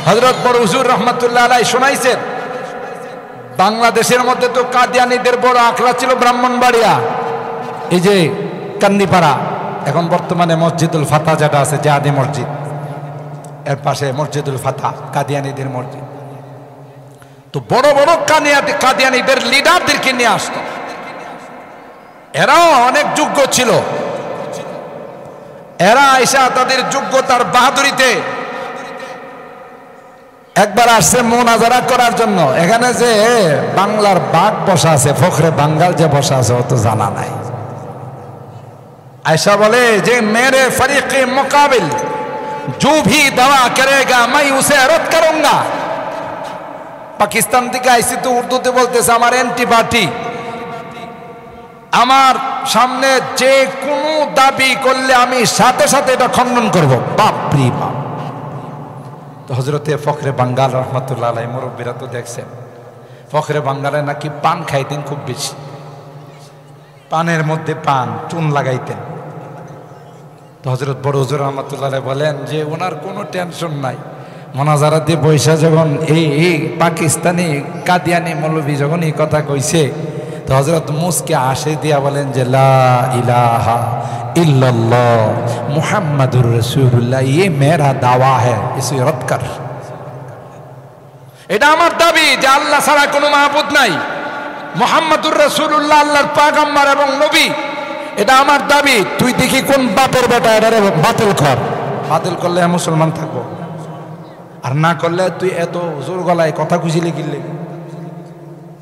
হযরত বড় হুজুর রহমাতুল্লাহ আলাইহি শোনাইছেন, বাংলাদেশের মধ্যে তো কাদিয়ানীদের বড় আখড়া ছিল ব্রাহ্মণবাড়িয়া, এই যে কান্দিপাড়া, এখন বর্তমানে মসজিদুল ফাতা যেটা আছে জাহাদি মসজিদ, এর পাশে মসজিদুল ফাতা কাদিয়ানীদের মসজিদ। তো বড় বড় কাদিয়ানীদের লিডারদেরকে নিয়ে আসতো, এরাও অনেক যোগ্য ছিল। এরা আইসা তাদের যোগ্যতার বাহাদুরিতে একবার আসছে মুনাজারা করার জন্য। এখানে যে বাংলার বাঘ বসা আছে, ফখরে বাঙ্গাল যে বসা আছে, অত জানা নাই। আয়সা বলে যে মেরে ফরিকে মুকাবিল जो भी दवा करेगा मैं उसे रद्द करूंगा। পাকিস্তান থেকে আইসি তো উর্দুতে বলতেছে আমার এন্টি পার্টি, আমার সামনে যে কোনো দাবি করলে আমি সাথে সাথে এটা খণ্ডন করব। বাপরি বাপ। তো হযরতে ফখরে বাঙ্গাল রহমাতুল্লাহ আলাইহি মুরব্বিরা তো দেখছেন, ফখরে বাঙ্গালে নাকি পান খাইতেন খুব বেশি, পানের মধ্যে পান চুন লাগাইতেন। তো হযরত বড় হুজুর রহমাতুল্লাহ আলাইহি বলেন যে ওনার কোনো টেনশন নাই, মোনাজারা দিয়ে বৈশা যখন এই পাকিস্তানি কাদিয়ানি মৌলবী যখন এই কথা কইছে, তো হযরত মুসকে আসে দিয়া বলেন যে লা ইলাহা ইল্লাল্লাহ মুহাম্মাদুর রাসূলুল্লাহ, ये मेरा दावा है, इसे रद्द कर। এটা আমার দাবি যে আল্লাহ ছাড়া কোনো মাবুদ নাই, মুহাম্মাদুর রাসূলুল্লাহ আল্লাহর পয়গম্বর এবং নবী, এটা আমার দাবি। তুই দেখি কোন বাপের বেটা এটারে বাতিল কর, বাতিল করলে মুসলমান থাকবো, আর না করলে তুই এত জোর গলায় কথা খুঁজিলে গিললে।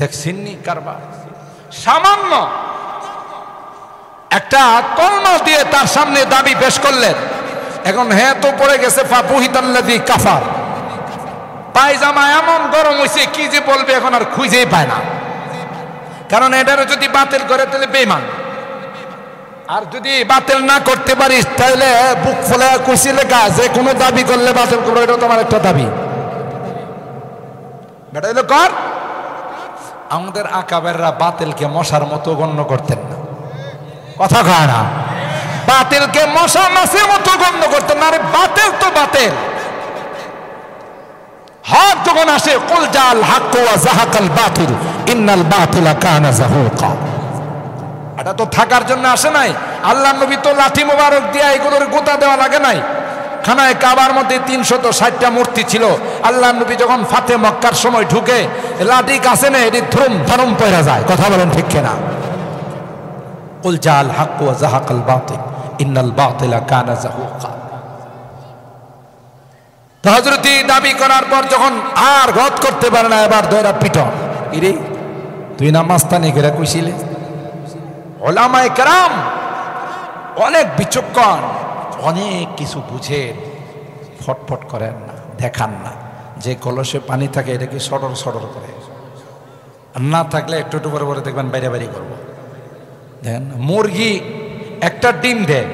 দেখছিনি কারবার, সামান্য একটা কলমা দিয়ে তার সামনে দাবি পেশ করলেন। এখন হ্যাঁ তো পড়ে গেছে ফাবুহিতাল্লাযী কাফার, পায়জামা এমন গরম হয়েছে কি যে বলবে এখন আর খুঁজেই পায় না। কারণ এটারে যদি বাতিল করে তাহলে বেঈমান, আর যদি বাতিল না করতে পারিস তাহলে বুক ফুলে কুশি লেখা যে কোনো দাবি করলে বাতিল করবো, এটা তোমার একটা দাবি, বেটা এলো কর। আমাদের আকাবেররা বাতিলকে মশার মতো গণ্য করতেন না, কথা কয় না, বাতিলকে মশা মাছের মতো গণ্য করতেন না। আরে বাতিল তো বাতিল, হক যখন আসে কুল জাল হাক্কু ওয়া যাহাকাল বাতিল ইন্নাল বাতিলা কানা যাহুকা, এটা তো থাকার জন্য আসে নাই। আল্লাহ নবী তো লাঠি মোবারক দিয়া এগুলোর গোতা দেওয়া লাগে নাই। খানায় কাবার মধ্যে 360টা মূর্তি ছিল। আল্লাহ নবী যখন ফাতে মক্কার সময় ঢুকে লাঠি কাছে নেই, এটি ধরুম ধরুম পড়ে যায়, কথা বলেন ঠিক কিনা? কুল জাল হাক্কু ওয়া যাহাকাল বাতিল ইন্নাল বাতিলা কানা যাহুকা। তো হযরতি দাবি করার পর যখন আর রদ করতে পারে না, এবার দয়রা পিটন, ইরে তুই না মাস্তানি করে কইছিলে। ওলামায়ে কেরাম অনেক বিচক্ষণ, অনেক কিছু বুঝেন, ফটফট করেন না, দেখান না। যে কলসে পানি থাকে এটাকে সডর সডর করে, আর না থাকলে একটু একটু করে করে দেখবেন বাইরে বাইরে করবো। দেখেন মুরগি একটা ডিম দেয়,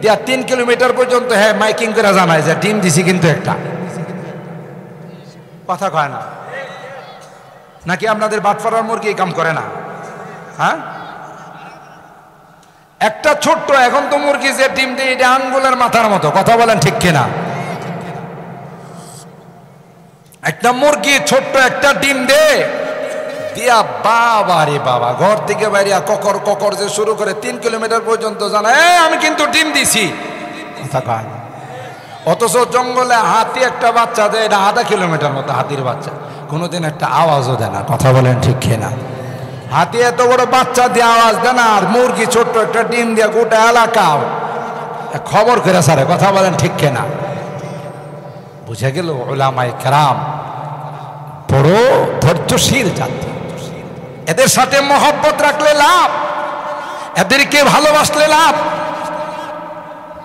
দিয়া 3 কিলোমিটার পর্যন্ত হ্যাঁ মাইকিং করে জানায় যে ডিম দিছি কিন্তু একটা, কথা কয় না। নাকি আপনাদের বাটফাড়ার মুরগি কাম করে না? হ্যাঁ, একটা ছোট্ট এখন তো মুরগি যে ডিম দেয় এটা আঙ্গুলের মাথার মতো, কথা বলেন ঠিক কিনা? একটা মুরগি ছোট্ট একটা ডিম দেয় দিয়া বাবা রে বাবা, ঘর থেকে বাইরে ককর ককর যে শুরু করে 3 কিলোমিটার পর্যন্ত জানায় আমি কিন্তু ডিম দিছি, কথা কয়। অথচ জঙ্গলে হাতি একটা বাচ্চা দেয়, এটা আধা কিলোমিটার মতো হাতির বাচ্চা, কোনোদিন একটা আওয়াজও দেয় না, কথা বলেন ঠিক কিনা? হাতি এত বড় বাচ্চা দিয়ে আওয়াজ দেয় না, আর মুরগি ছোট্ট একটা ডিম দিয়ে গোটা এলাকা খবর করে সারে, কথা বলেন ঠিক কিনা? বুঝে গেল উলামায়ে কেরাম বড় ধৈর্যশীল জাতি। এদের সাথে মহব্বত রাখলে লাভ, এদেরকে ভালোবাসলে লাভ,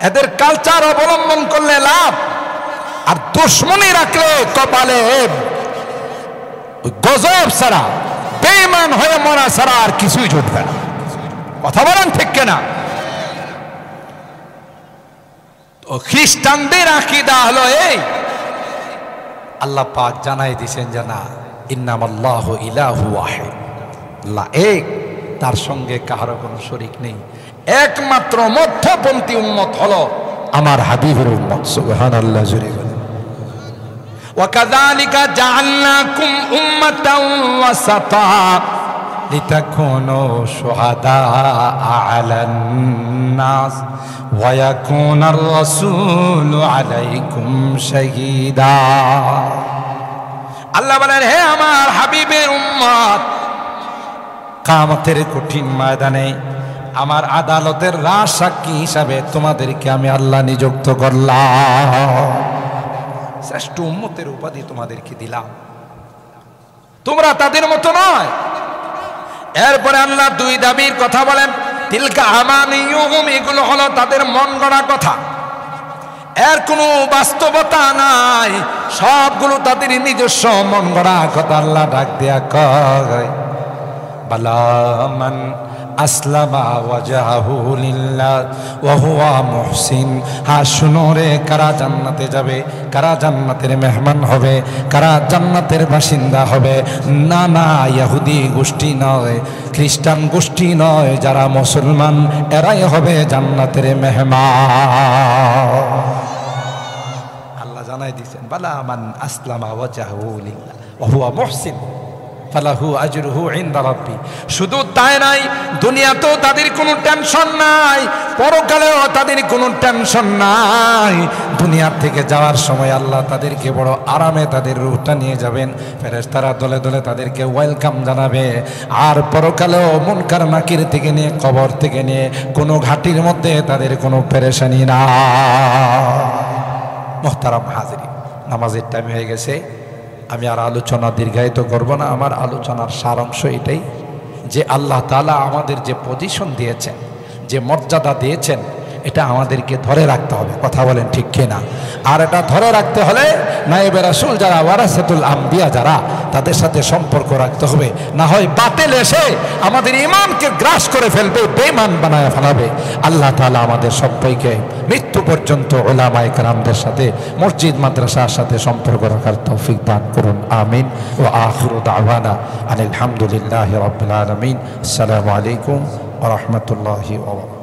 এদের কালচার অবলম্বন করলে লাভ। আর দুশ্মনী রাখলে কপালে গজব ছাড়া, বেঈমান হয়ে মরা ছাড়া আর কিছুই জুটবে না, কথা বলেন ঠিক কিনা? তো খ্রিস্টানদের আকীদা হলো এই, আল্লাহ পাক জানাই দিয়েছেন যে না, ইন্নামাল্লাহু ইলাহু ওয়াহিদ, আল্লাহ এক, তার সঙ্গে কারো কোনো শরীক নেই। একমাত্র মধ্যপন্থী উম্মত হলো আমার হাবিবের উম্মত। সুবহানাল্লাহ, জোরে বলেন। ওয়াকাযালিকা জাআলনাকুম উম্মাতান ওয়াসাতা লিতাকুনু শুহাদা আলান নাস ওয়া ইয়াকুনার রাসূলু আলাইকুম শাহীদা। আল্লাহ বলেন, হে আমার হাবিবের উম্মত, কিয়ামতের কঠিন ময়দানে আমার আদালতের রাজ সাক্ষী হিসাবে তোমাদেরকে আমি আল্লাহ নিযুক্ত করলাম। শ্রেষ্ঠ উম্মতের উপাধি তোমাদেরকে দিলাম, তোমরা তাদের মতো নয়। এরপরে আল্লাহ দুই দাবির কথা বলেন, তিলকা আমানিয়ুহুম, এগুলো হলো তাদের মন গড়া কথা, এর কোনো বাস্তবতা নাই, সবগুলো তাদের নিজস্ব মন গড়া কথা। আল্লাহ ডাক দেয়া কয়, বালা মান আসলামা ওয়াজহাহু লিল্লাহ ওয়া হুয়া মুহসিন। হ্যাঁ, শুনো রে, কারা জান্নাতে যাবে, কারা জান্নাতের মেহমান হবে, কারা জান্নাতের বাসিন্দা হবে? না না, ইহুদি গোষ্ঠী নয়, খ্রিস্টান গোষ্ঠী নয়, যারা মুসলমান এরাই হবে জান্নাতের মেহমান। আল্লাহ জানাই দিয়েছেন, বালা মান আসলামা ওয়াজহাহু লিল্লাহ ওয়া হুয়া মুহসিন ফালাহু আজরুহু ইনদা রাব্বি। শুধু তাই নাই, দুনিয়াতেও তাদের কোনো টেনশন নাই, পরকালেও তাদের কোনো টেনশন নাই। দুনিয়া থেকে যাওয়ার সময় আল্লাহ তাদেরকে বড় আরামে তাদের রূহটা নিয়ে যাবেন, ফেরেশতারা দলে দলে তাদেরকে ওয়েলকাম জানাবে। আর পরকালেও মুনকার নাকির থেকে নিয়ে, কবর থেকে নিয়ে কোনো ঘাটির মধ্যে তাদের কোনো পেরেশানি না। মুহতারাম হাজিরিন, নামাজের টাইম হয়ে গেছে, আমি আর আলোচনা দীর্ঘায়িত করব না। আমার আলোচনার সারাংশ এটাই যে আল্লাহ তাআলা আমাদের যে পজিশন দিয়েছেন, যে মর্যাদা দিয়েছেন, এটা আমাদেরকে ধরে রাখতে হবে। কথা বলেন ঠিক কিনা? আর এটা ধরে রাখতে হলে নায়েবে রাসূল যারা, ওয়ারাসাতুল আম্বিয়া যারা, তাদের সাথে সম্পর্ক রাখতে হবে। না হয় বাতিল এসে আমাদের ঈমানকে গ্রাস করে ফেলবে, বেঈমান বানায় ফেলাবে। আল্লাহ তাআলা আমাদের সবাইকে মৃত্যু পর্যন্ত উলামায়ে কেরামদের সাথে, মসজিদ মাদ্রাসার সাথে সম্পর্ক রাখার তৌফিক দান করুন, আমিন। ওয়া আখিরু দাওয়ানা আনিল হামদুলিল্লাহি রাব্বিল আলামিন। আসসালামু আলাইকুম ওয়া রাহমাতুল্লাহি ওয়া বারাকাতুহু।